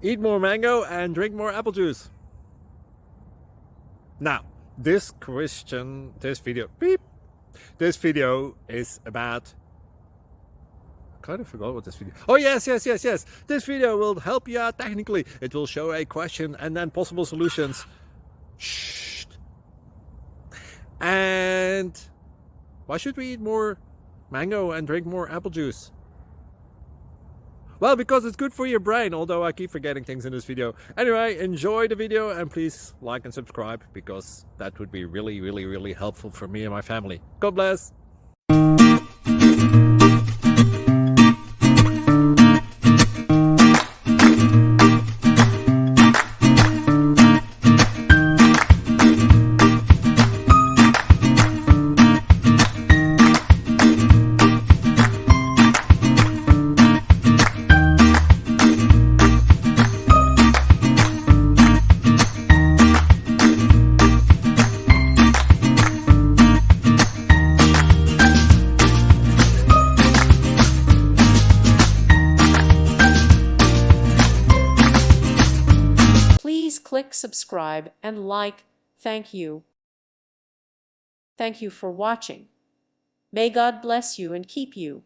Eat more mango and drink more apple juice. Now, this video is about, I kind of forgot what this video. Oh, yes. This video will help you out technically. It will show a question and then possible solutions. Shh. And why should we eat more mango and drink more apple juice? Well, because it's good for your brain, although I keep forgetting things in this video. Anyway, enjoy the video and please like and subscribe, because that would be really helpful for me and my family. God bless! Please click subscribe and like. Thank you. Thank you for watching. May God bless you and keep you.